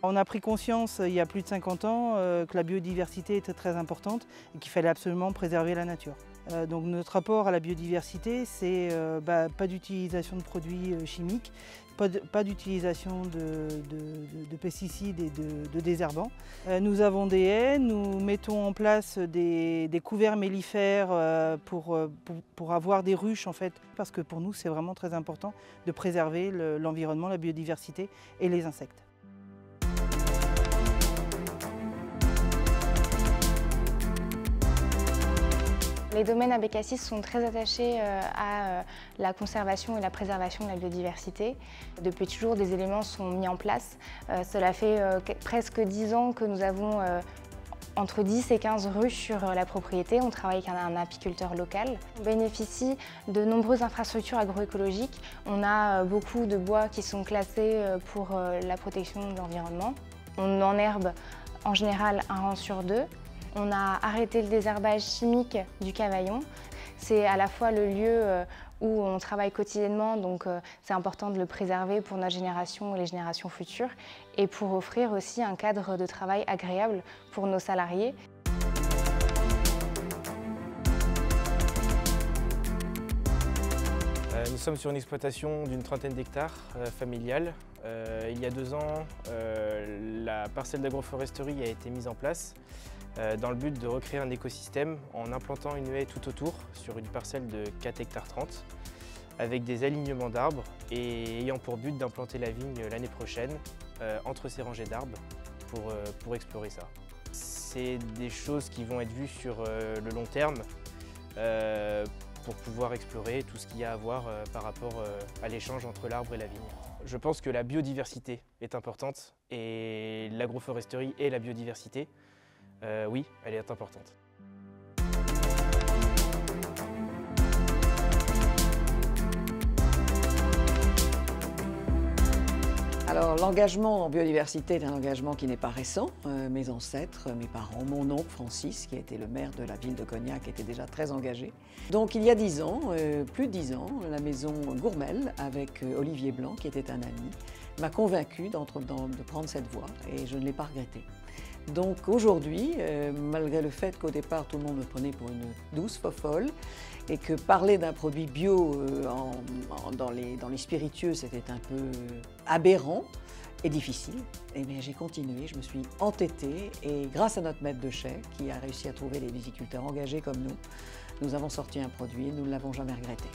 On a pris conscience il y a plus de 50 ans que la biodiversité était très importante et qu'il fallait absolument préserver la nature. Donc notre rapport à la biodiversité, c'est pas d'utilisation de produits chimiques, pas d'utilisation de pesticides et de désherbants. Nous avons des haies, nous mettons en place des couverts mellifères pour avoir des ruches en fait, parce que pour nous c'est vraiment très important de préserver l'environnement, la biodiversité et les insectes. Les domaines à Bécassis sont très attachés à la conservation et la préservation de la biodiversité. Depuis toujours, des éléments sont mis en place. Cela fait presque 10 ans que nous avons entre 10 et 15 ruches sur la propriété. On travaille avec un apiculteur local. On bénéficie de nombreuses infrastructures agroécologiques. On a beaucoup de bois qui sont classés pour la protection de l'environnement. On enherbe en général un rang sur 2. On a arrêté le désherbage chimique du Cavaillon. C'est à la fois le lieu où on travaille quotidiennement, donc c'est important de le préserver pour notre génération et les générations futures, et pour offrir aussi un cadre de travail agréable pour nos salariés. Nous sommes sur une exploitation d'une trentaine d'hectares familiale. Il y a 2 ans, la parcelle d'agroforesterie a été mise en place dans le but de recréer un écosystème en implantant une haie tout autour sur une parcelle de 4,30 hectares avec des alignements d'arbres et ayant pour but d'implanter la vigne l'année prochaine entre ces rangées d'arbres pour explorer ça. C'est des choses qui vont être vues sur le long terme pour pouvoir explorer tout ce qu'il y a à voir par rapport à l'échange entre l'arbre et la vigne. Je pense que la biodiversité est importante et l'agroforesterie et la biodiversité, oui, elle est importante. Alors l'engagement en biodiversité est un engagement qui n'est pas récent. Mes ancêtres, mes parents, mon oncle Francis, qui était le maire de la ville de Cognac, était déjà très engagé. Donc il y a 10 ans, plus de 10 ans, la maison Gourmel, avec Olivier Blanc, qui était un ami, m'a convaincu de prendre cette voie et je ne l'ai pas regretté. Donc aujourd'hui, malgré le fait qu'au départ tout le monde me prenait pour une douce fofolle et que parler d'un produit bio dans les spiritueux c'était un peu aberrant et difficile, eh bien j'ai continué, je me suis entêtée et grâce à notre maître de chai qui a réussi à trouver des viticulteurs engagés comme nous avons sorti un produit et nous ne l'avons jamais regretté.